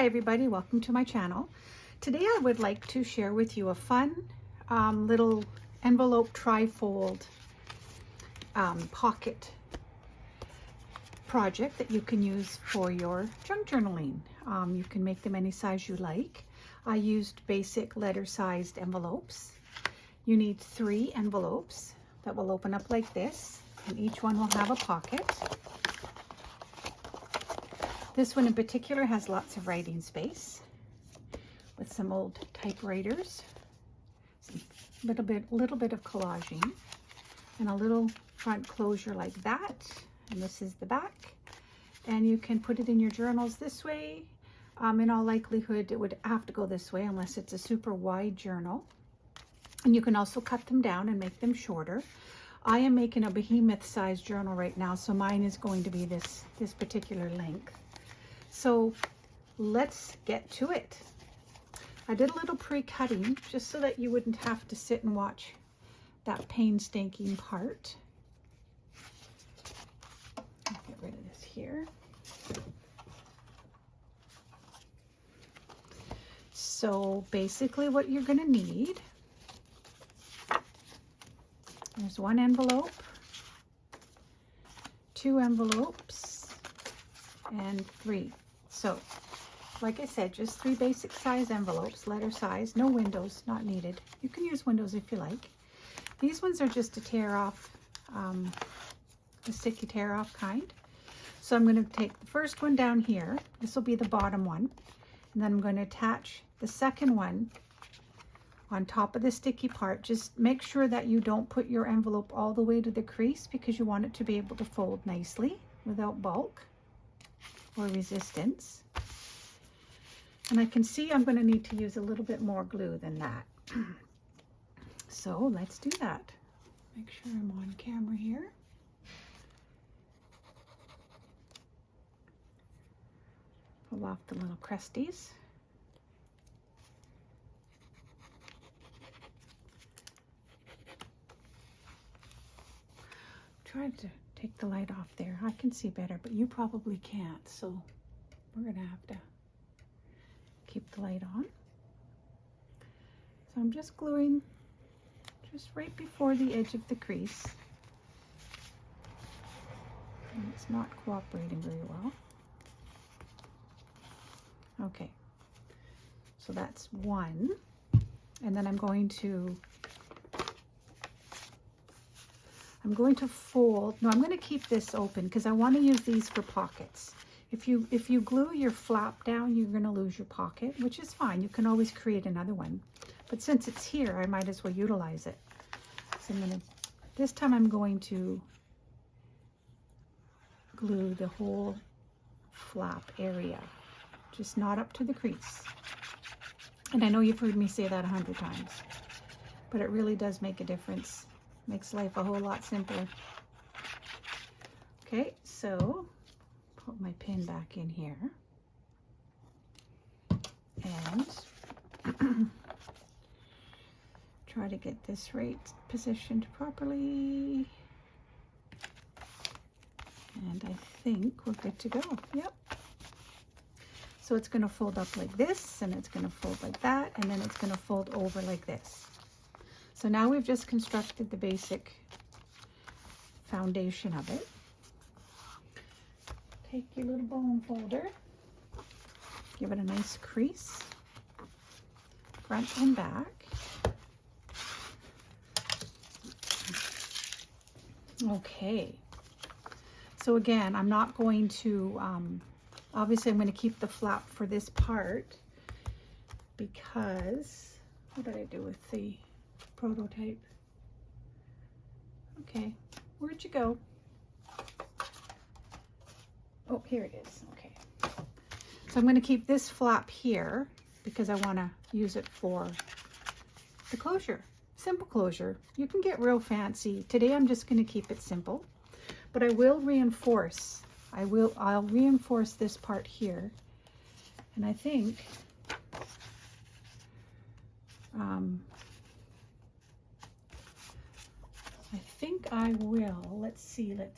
Hi everybody, welcome to my channel. Today I would like to share with you a fun little envelope trifold pocket project that you can use for your junk journaling. You can make them any size you like. I used basic letter sized envelopes. You need 3 envelopes that will open up like this, and each one will have a pocket. This one in particular has lots of writing space with some old typewriters, a little bit of collaging, and a little front closure like that. And this is the back. And you can put it in your journals this way. In all likelihood, it would have to go this way unless it's a super wide journal. And you can also cut them down and make them shorter. I am making a behemoth size journal right now, so mine is going to be this particular length. So let's get to it. I did a little pre-cutting just so that you wouldn't have to sit and watch that painstaking part. I'll get rid of this here. So basically what you're going to need, there's 1 envelope, 2 envelopes, and 3. So, like I said, just 3 basic size envelopes, letter size, no windows, not needed. You can use windows if you like. These ones are just to tear off, the sticky tear off kind. So I'm going to take the first one down here. This will be the bottom one. And then I'm going to attach the second one on top of the sticky part. Just make sure that you don't put your envelope all the way to the crease because you want it to be able to fold nicely without bulk or resistance. And I can see I'm going to need to use a little bit more glue than that. So let's do that. Make sure I'm on camera here. Pull off the little crusties. Try to take the light off there. I can see better, but you probably can't. So we're going to have to keep the light on. So I'm just gluing just right before the edge of the crease. And it's not cooperating very well. Okay, so that's 1. And then I'm going to fold. No, I'm going to keep this open because I want to use these for pockets. If you glue your flap down, you're going to lose your pocket, which is fine. You can always create another one. But since it's here, I might as well utilize it. So this time I'm going to glue the whole flap area, just not up to the crease. And I know you've heard me say that 100 times, but it really does make a difference. Makes life a whole lot simpler. Okay, so put my pin back in here and try to get this right positioned properly. And I think we're good to go. Yep. So it's going to fold up like this, and it's going to fold like that, and then it's going to fold over like this. So now we've just constructed the basic foundation of it. Take your little bone folder, give it a nice crease, front and back. Okay, so again, I'm not going to, obviously I'm going to keep the flap for this part because, what did I do with the prototype? Okay, where'd you go? Oh, here it is. Okay, so I'm going to keep this flap here because I want to use it for the closure. Simple closure. You can get real fancy. Today I'm just going to keep it simple, but I will reinforce. I'll reinforce this part here, and I think I will. Let's see. I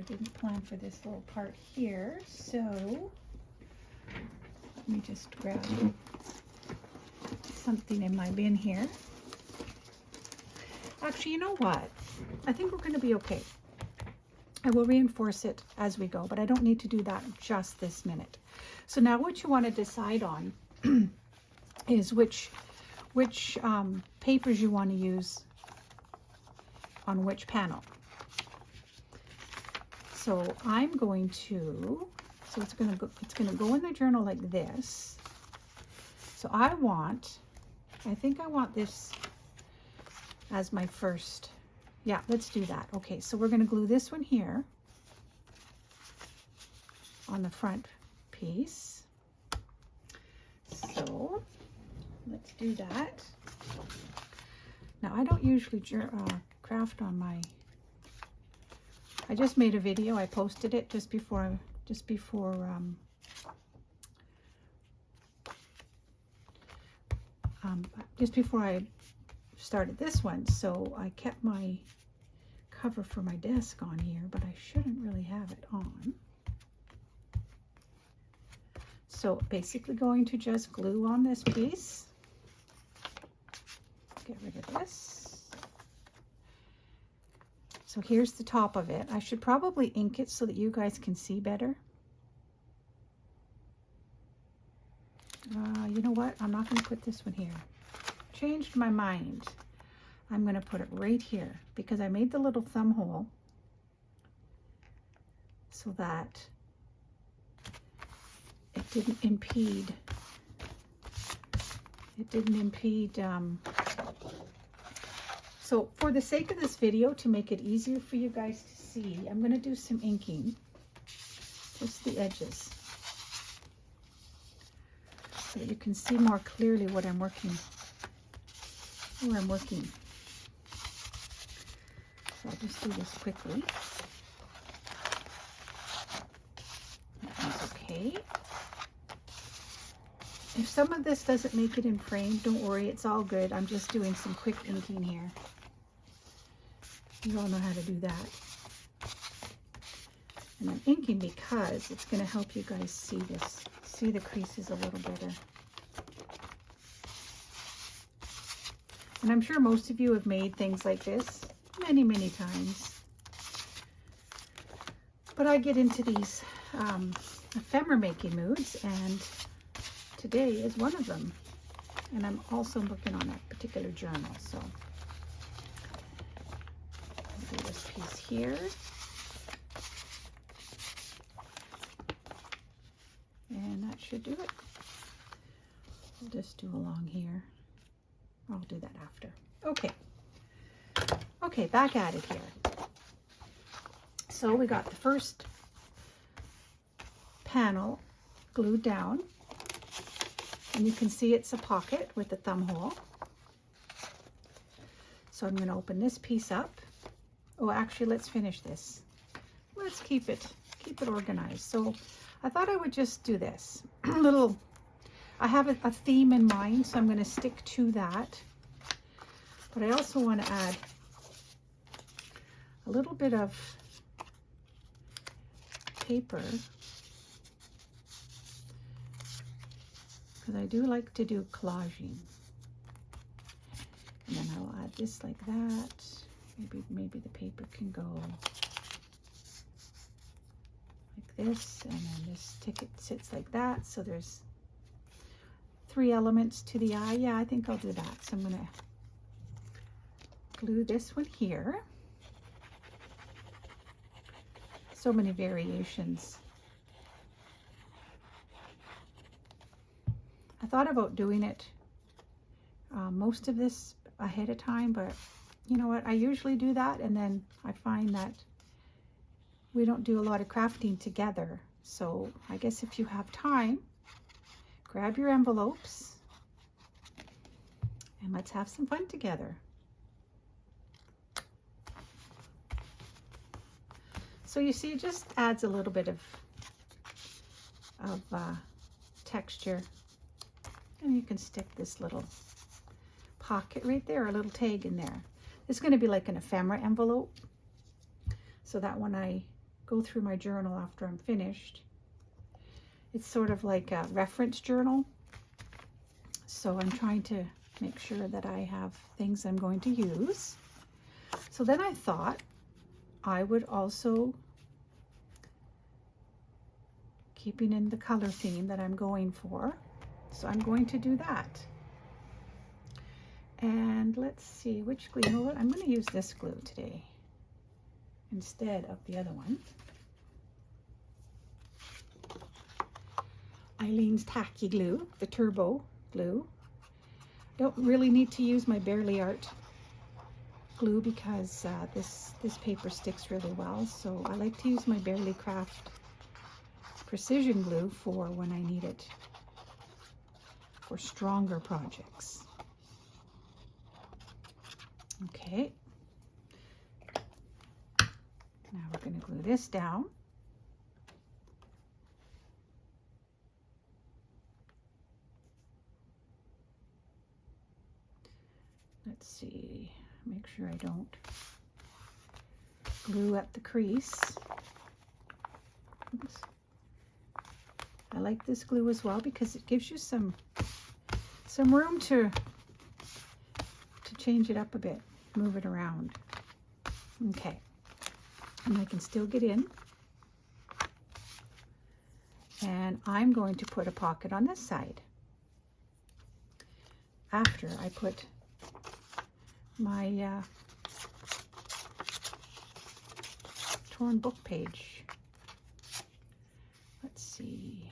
didn't plan for this little part here, so let me just grab something in my bin here. Actually, you know what? I think we're going to be okay. I will reinforce it as we go, but I don't need to do that just this minute. So now what you want to decide on is which papers you want to use on which panel. So I'm going to, so it's going to go in the journal like this. So I think I want this as my first. Yeah, let's do that. Okay, so we're going to glue this one here on the front piece. So let's do that. Now I don't usually craft on my, I just made a video. I posted it just before I started this one, so I kept my cover for my desk on here, but I shouldn't really have it on. So basically going to just glue on this piece. Get rid of this. So here's the top of it. I should probably ink it so that you guys can see better. You know what? I'm not going to put this one here. Changed my mind. I'm going to put it right here because I made the little thumb hole so that it didn't impede. So for the sake of this video, to make it easier for you guys to see, I'm going to do some inking, just the edges, so that you can see more clearly what I'm working, where I'm working. So I'll just do this quickly. That's okay. If some of this doesn't make it in frame, don't worry, it's all good. I'm just doing some quick inking here. You all know how to do that. And I'm inking because it's going to help you guys see the creases a little better. And I'm sure most of you have made things like this many, many times. But I get into these ephemera making moods, and today is one of them. And I'm also working on a particular journal, so I'll do this piece here. And that should do it. I'll just do along here. I'll do that after. Okay. Okay, back at it here. So we got the first panel glued down, and you can see it's a pocket with the thumb hole. So I'm going to open this piece up. Oh, actually, let's finish this. Let's keep it organized. So I thought I would just do this little. I have a theme in mind, so I'm going to stick to that. But I also want to add a little bit of paper, because I do like to do collaging. And then I'll add this like that. Maybe the paper can go like this, and then this ticket sits like that. So there's 3 elements to the eye. Yeah, I think I'll do that. So I'm going to glue this one here. So many variations. I thought about doing it, most of this ahead of time, but you know what? I usually do that, and then I find that we don't do a lot of crafting together. So I guess if you have time, grab your envelopes and let's have some fun together. So you see, it just adds a little bit of texture. And you can stick this little pocket right there, a little tag in there. It's going to be like an ephemera envelope, so that when I go through my journal after I'm finished, It's sort of like a reference journal. So I'm trying to make sure that I have things I'm going to use. So then I thought I would also, keeping in the color theme that I'm going for, so I'm going to do that. And let's see which glue. You know what? I'm going to use this glue today instead of the other one. Eileen's Tacky Glue, the Turbo glue. Don't really need to use my Barely Art glue because this paper sticks really well. So I like to use my Barely Craft precision glue for when I need it for stronger projects. Okay. Now we're going to glue this down. Let's see, make sure I don't glue at the crease. Oops. I like this glue as well because it gives you some room to change it up a bit, move it around. Okay, and I can still get in. And I'm going to put a pocket on this side after I put my torn book page. Let's see.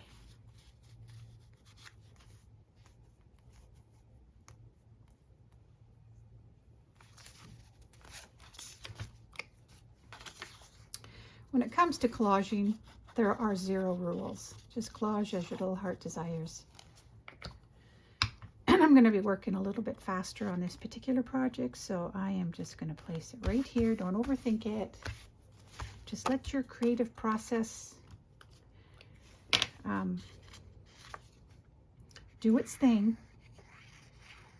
When it comes to collaging, there are 0 rules. Just collage as your little heart desires. And I'm going to be working a little bit faster on this particular project, so I am just going to place it right here. Don't overthink it. Just let your creative process do its thing,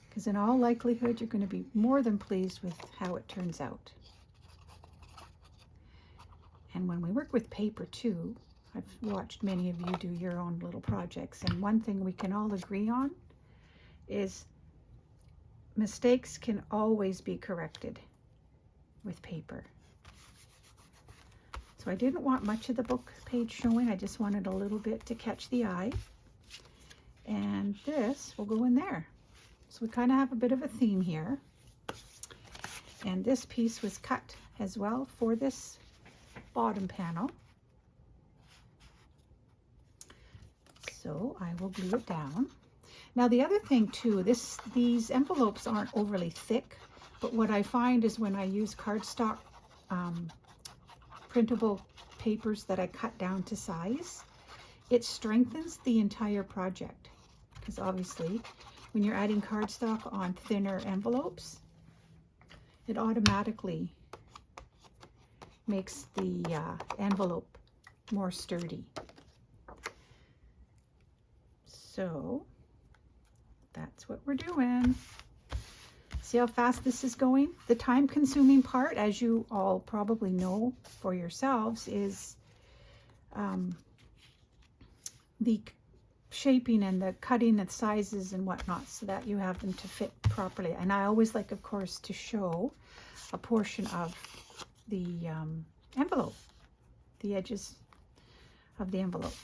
because in all likelihood, you're going to be more than pleased with how it turns out. And when we work with paper too, I've watched many of you do your own little projects, and one thing we can all agree on is mistakes can always be corrected with paper. So I didn't want much of the book page showing. I just wanted a little bit to catch the eye. And this will go in there. So we kind of have a bit of a theme here. And this piece was cut as well for this bottom panel. So I will glue it down. Now the other thing too, these envelopes aren't overly thick, but what I find is when I use cardstock printable papers that I cut down to size, it strengthens the entire project. Because obviously when you're adding cardstock on thinner envelopes, it automatically makes the envelope more sturdy. So that's what we're doing. See how fast this is going? The time-consuming part, as you all probably know for yourselves, is the shaping and the cutting of sizes and whatnot so that you have them to fit properly. And I always like, of course, to show a portion of the envelope, the edges of the envelope.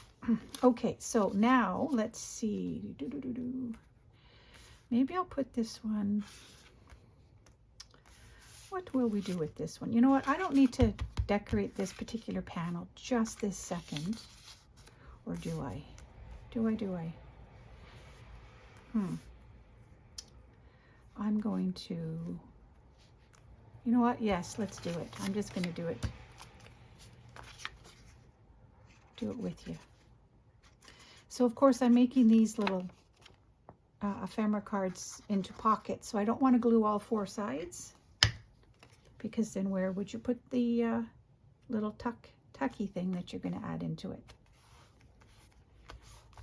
Okay, so now let's see. Maybe I'll put this one. What will we do with this one? You know what? I don't need to decorate this particular panel just this second. Or do I? Do I? I'm going to, you know what? Yes, let's do it. I'm just going to do it. Do it with you. So of course I'm making these little ephemera cards into pockets. So I don't want to glue all 4 sides, because then where would you put the little tucky thing that you're going to add into it?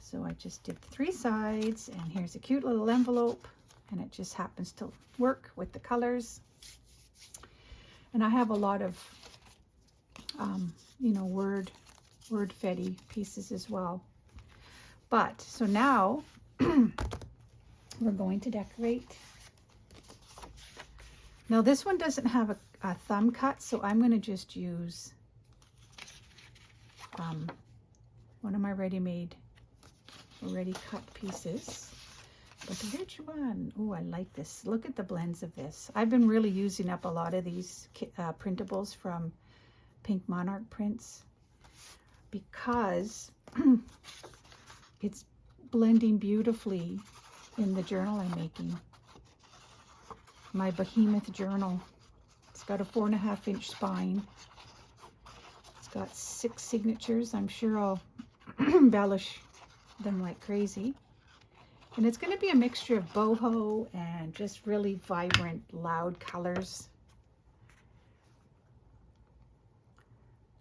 So I just did 3 sides, and here's a cute little envelope, and it just happens to work with the colors. And I have a lot of, you know, word fetty pieces as well. But, so now we're going to decorate. Now this one doesn't have a thumb cut, so I'm going to just use one of my already cut pieces. But which one? Oh, I like this. Look at the blends of this. I've been really using up a lot of these printables from Pink Monarch Prints because it's blending beautifully in the journal I'm making. My behemoth journal. It's got a 4.5-inch spine. It's got 6 signatures. I'm sure I'll embellish them like crazy. And it's going to be a mixture of boho and just really vibrant, loud colors.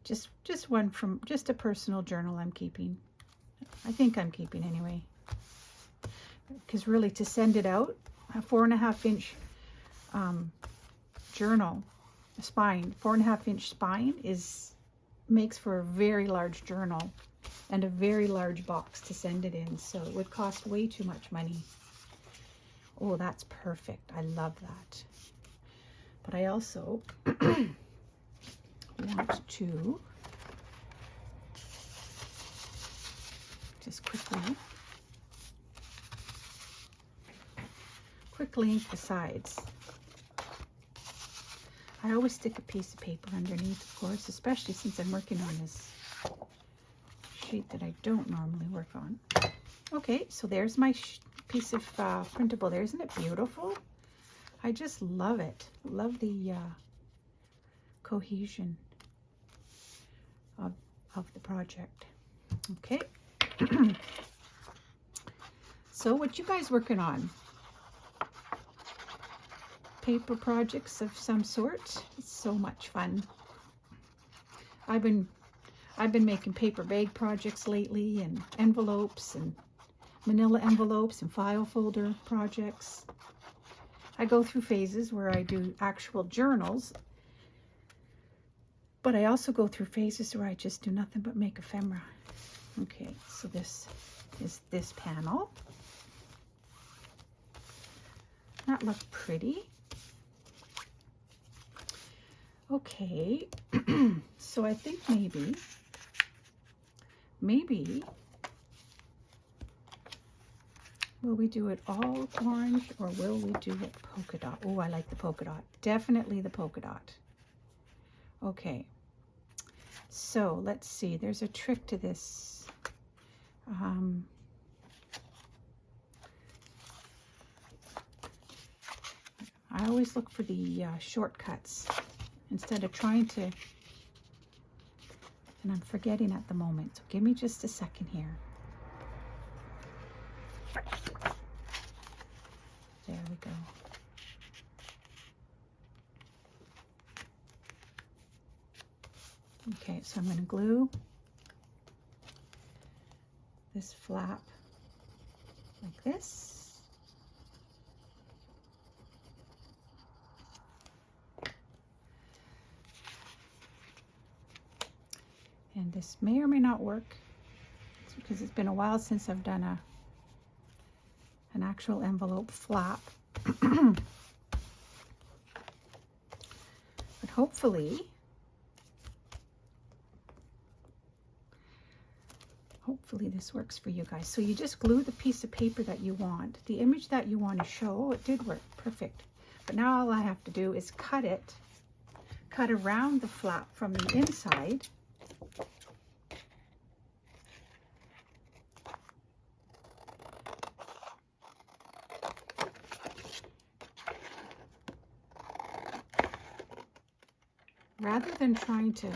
Just one from just a personal journal I'm keeping. I think I'm keeping anyway. Because really to send it out, a 4.5-inch journal spine, 4.5-inch spine makes for a very large journal and a very large box to send it in, so it would cost way too much money. Oh, that's perfect. I love that. But I also want to just quickly ink the sides. I always stick a piece of paper underneath, of course, especially since I'm working on this sheet that I don't normally work on. Okay, so there's my piece of printable there. Isn't it beautiful? I just love it. Love the cohesion of the project. Okay. So what you guys working on? Paper projects of some sort? It's so much fun. I've been making paper bag projects lately, and envelopes and manila envelopes and file folder projects. I go through phases where I do actual journals, but I also go through phases where I just do nothing but make ephemera. Okay, so this is this panel. That look pretty. Okay, so I think maybe will we do it all orange or will we do it polka dot? Oh, I like the polka dot. Definitely the polka dot. Okay, so let's see. There's a trick to this. I always look for the shortcuts instead of trying to, and I'm forgetting at the moment, so give me just a second here. There we go. Okay, so I'm going to glue this flap like this. And this may or may not work. It's because it's been a while since I've done an actual envelope flap. But hopefully this works for you guys. So you just glue the piece of paper that you want, the image that you want to show. Oh, it did work. Perfect. But now all I have to do is cut around the flap from the inside. Rather than trying to,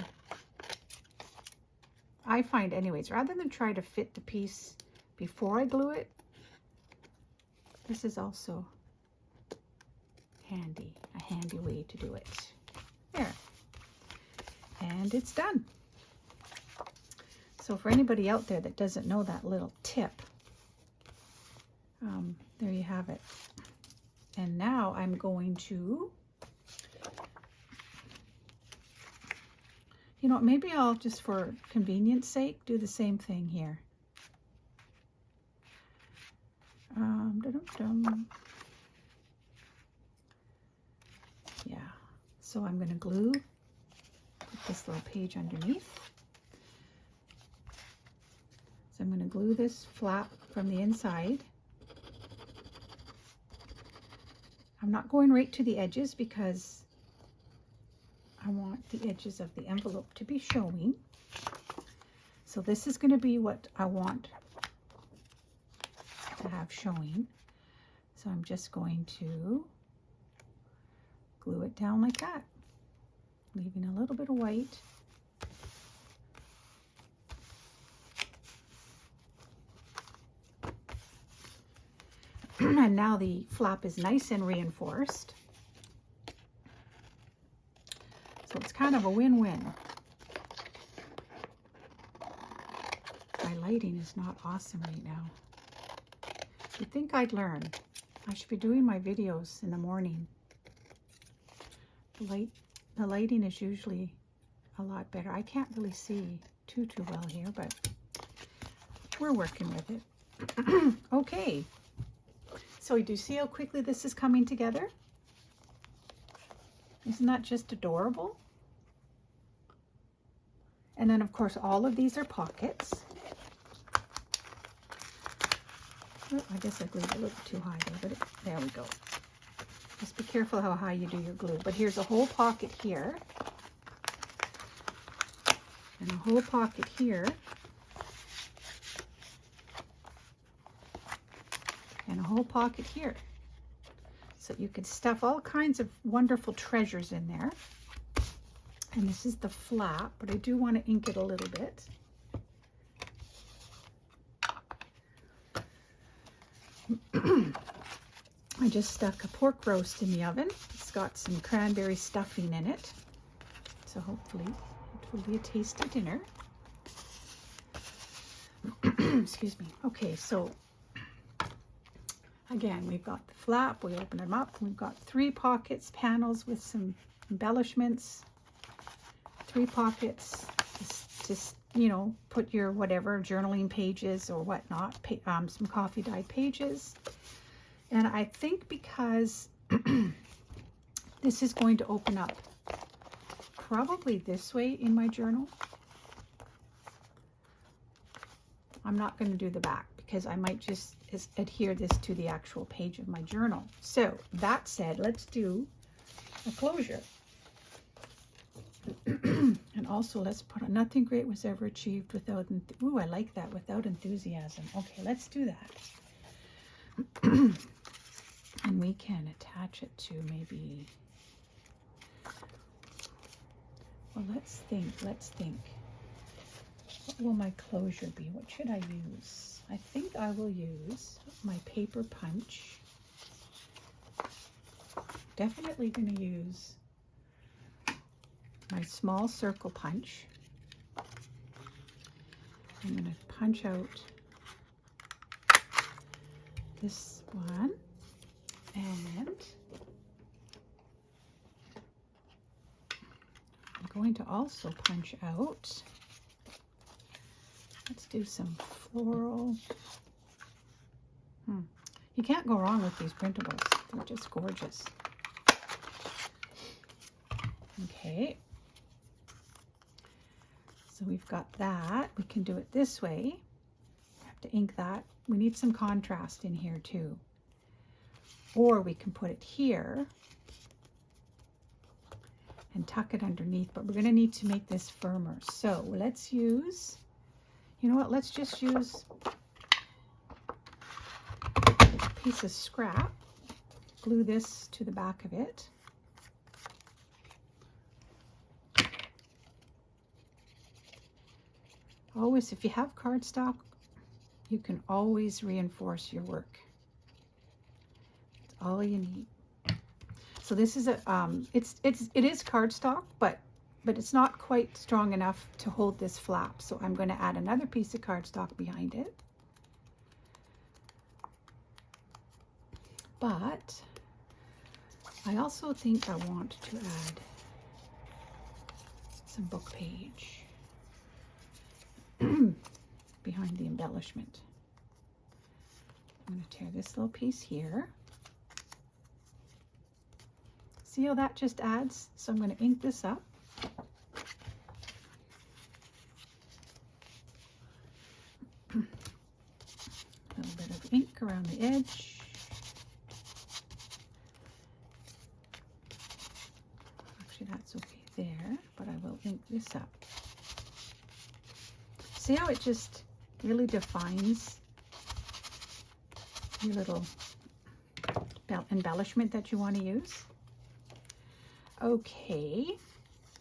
I find anyways, rather than try to fit the piece before I glue it, this is also a handy way to do it. There. And it's done. So for anybody out there that doesn't know that little tip, there you have it. And now I'm going to, you know, maybe I'll just for convenience sake do the same thing here. Dum-dum-dum. Yeah, so I'm going to glue, put this little page underneath. So I'm going to glue this flap from the inside. I'm not going right to the edges because I want the edges of the envelope to be showing. So this is going to be what I want to have showing. So I'm just going to glue it down like that, leaving a little bit of white. And now the flap is nice and reinforced. So it's kind of a win-win. My lighting is not awesome right now. You'd think I'd learn. I should be doing my videos in the morning. The lighting is usually a lot better. I can't really see too well here, but we're working with it. Okay. So do you see how quickly this is coming together? Isn't that just adorable? And then of course all of these are pockets. Oh, I guess I glued a little too high there, but there we go. Just be careful how high you do your glue. But here's a whole pocket here. And a whole pocket here. And a whole pocket here. So you can stuff all kinds of wonderful treasures in there. And this is the flap, but I do want to ink it a little bit. I just stuck a pork roast in the oven. It's got some cranberry stuffing in it. So hopefully it will be a tasty dinner. Excuse me. Okay, so again, we've got the flap. We open them up. We've got 3 pockets, panels with some embellishments. 3 pockets, just you know, put your whatever journaling pages or whatnot, some coffee dyed pages. And I think because this is going to open up probably this way in my journal, I'm not going to do the back because I might just adhere this to the actual page of my journal. So that said, let's do a closure. And also let's put on nothing great was ever achieved without, ooh, I like that, without enthusiasm. Okay, let's do that. And we can attach it to maybe, well, let's think. What will my closure be? What should I use? I think I will use my paper punch. Definitely going to use my small circle punch. I'm going to punch out this one, and I'm going to also punch out, let's do some floral. You can't go wrong with these printables. They're just gorgeous. Okay. So we've got that. We can do it this way. I have to ink that. We need some contrast in here too. Or we can put it here and tuck it underneath, but we're going to need to make this firmer. So let's use, you know what, let's just use a piece of scrap, glue this to the back of it. Always, if you have cardstock, you can always reinforce your work. That's all you need. So this is a, it is cardstock, but it's not quite strong enough to hold this flap. So I'm going to add another piece of cardstock behind it. But I also think I want to add some book page behind the embellishment. I'm going to tear this little piece here. See how that just adds? So I'm going to ink this up. A little bit of ink around the edge. Actually, that's okay there, but I will ink this up. See how it just really defines your little embellishment that you want to use? Okay,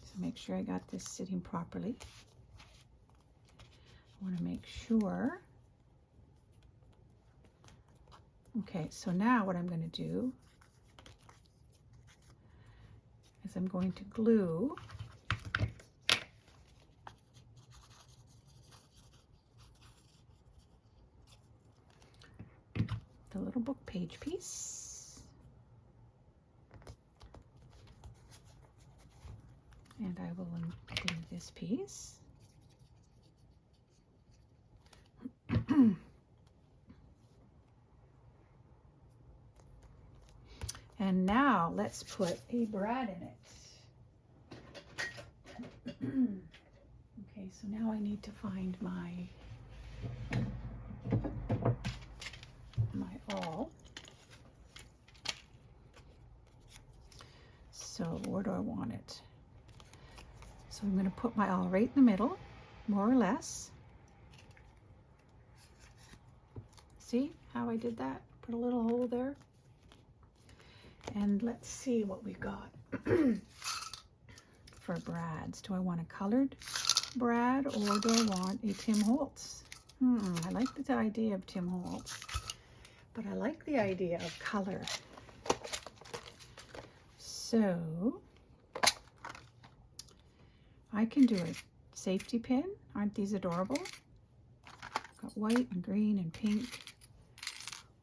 so make sure I got this sitting properly. I want to make sure. Okay, so now what I'm going to do is I'm going to glue the little book page piece. And I will glue this piece. And now let's put a brad in it. Okay, so now I need to find my awl. So where do I want it? So I'm going to put my awl right in the middle, more or less. See how I did that? Put a little hole there. And let's see what we've got for brads. Do I want a colored brad or do I want a Tim Holtz? I like the idea of Tim Holtz, but I like the idea of color. So I can do a safety pin. Aren't these adorable? Got white and green and pink.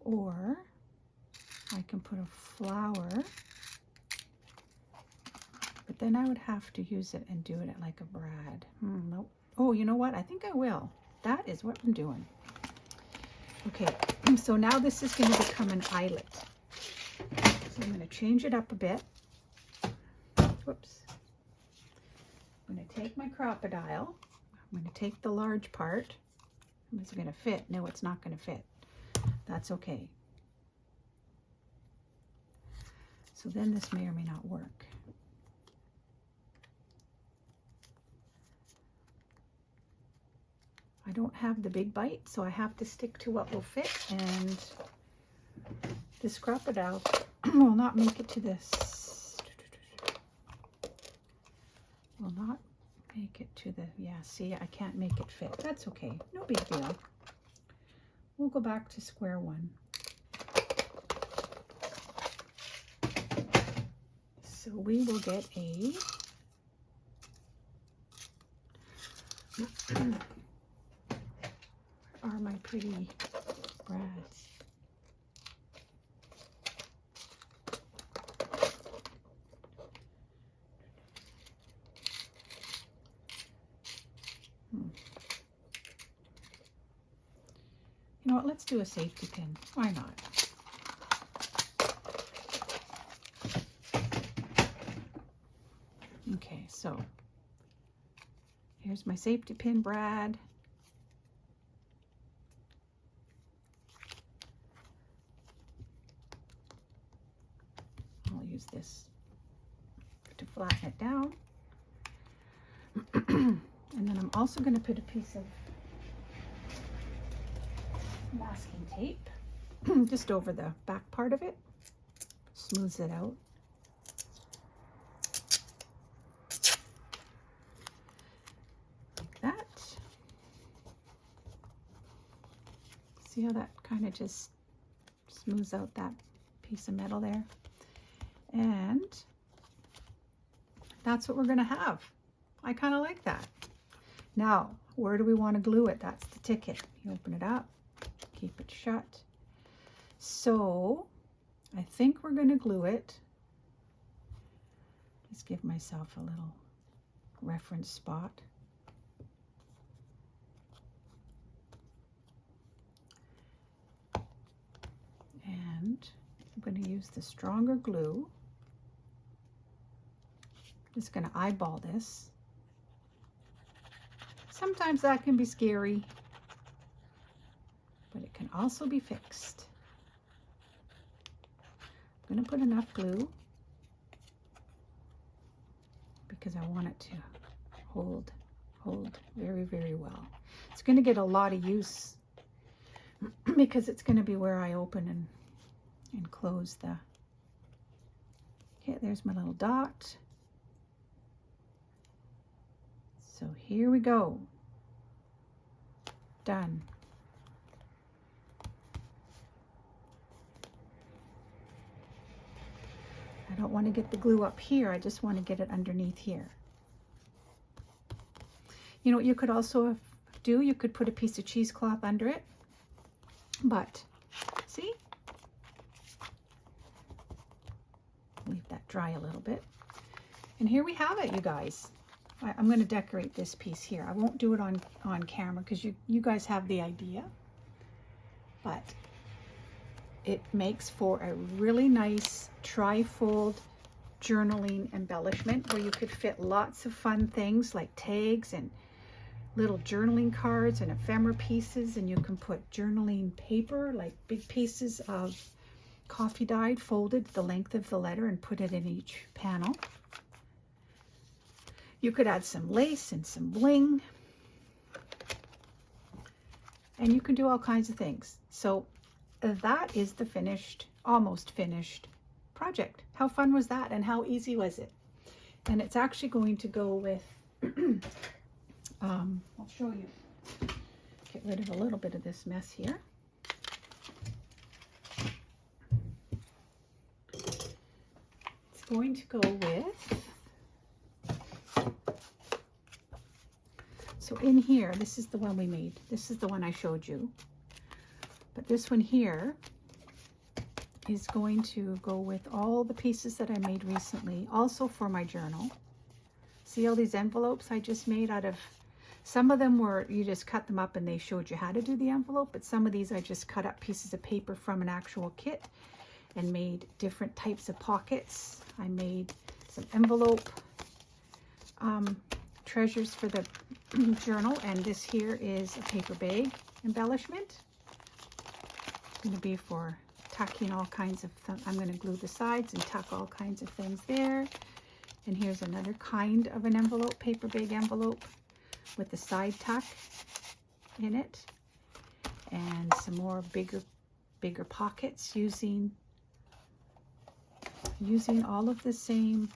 Or I can put a flower, but then I would have to use it and do it like a brad. Nope. Oh, you know what? I think I will. That is what I'm doing. Okay, so now this is going to become an eyelet. So I'm going to change it up a bit. Whoops. I'm going to take my crocodile. I'm going to take the large part. Is it going to fit? No, it's not going to fit. That's okay. So then this may or may not work. I don't have the big bite, so I have to stick to what will fit, and this crocodile will not make it to this. Will not make it to the, yeah, see, I can't make it fit. That's okay, no big deal. We'll go back to square one. So we will get a are my pretty brads. You know what, let's do a safety pin. Why not? Okay, so here's my safety pin brad. I'll use this to flatten it down. And then I'm also going to put a piece of masking tape just over the back part of it. Smooths it out. Like that. See how that kind of just smooths out that piece of metal there? And that's what we're going to have. I kind of like that. Now, where do we want to glue it? That's the ticket. You open it up, keep it shut. So I think we're going to glue it. Just give myself a little reference spot. I'm going to use the stronger glue. Just going to eyeball this. Sometimes that can be scary, but it can also be fixed. I'm going to put enough glue because I want it to hold very, very well. It's going to get a lot of use because it's going to be where I open and close the... Okay, there's my little dot. So here we go. Done. I don't want to get the glue up here. I just want to get it underneath here. You know what you could also do? You could put a piece of cheesecloth under it. But, see? Leave that dry a little bit. And here we have it, you guys. I'm going to decorate this piece here. I won't do it on camera because you guys have the idea. But it makes for a really nice trifold journaling embellishment where you could fit lots of fun things like tags and little journaling cards and ephemera pieces, and you can put journaling paper, like big pieces of coffee dyed folded the length of the letter and put it in each panel. You could add some lace and some bling, and you can do all kinds of things. So that is the finished, almost finished project. How fun was that, and how easy was it? And it's actually going to go with I'll show you. Get rid of a little bit of this mess here. It's going to go with, so in here, this is the one we made. This is the one I showed you. But this one here is going to go with all the pieces that I made recently, also for my journal. See all these envelopes I just made out of, some of them were, you just cut them up and they showed you how to do the envelope, but some of these I just cut up pieces of paper from an actual kit and made different types of pockets. I made some envelope treasures for the journal, and this here is a paper bag embellishment. It's going to be for tucking all kinds of, I'm going to glue the sides and tuck all kinds of things there. And here's another kind of an envelope, paper bag envelope with the side tuck in it, and some more bigger pockets using all of the same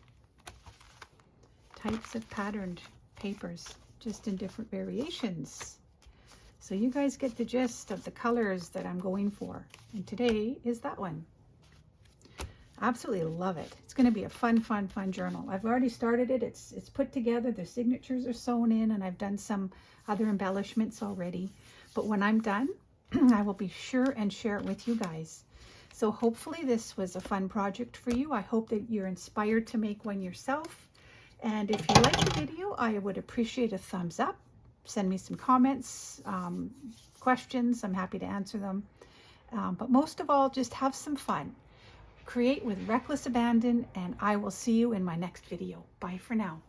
types of patterned papers, just in different variations. So you guys get the gist of the colors that I'm going for, and today is that one. Absolutely love it. It's going to be a fun journal. I've already started it. It's put together. The signatures are sewn in, and I've done some other embellishments already. But when I'm done, I will be sure and share it with you guys. So hopefully this was a fun project for you. I hope that you're inspired to make one yourself. And if you like the video, I would appreciate a thumbs up. Send me some comments, questions. I'm happy to answer them. But most of all, just have some fun. Create with reckless abandon, and I will see you in my next video. Bye for now.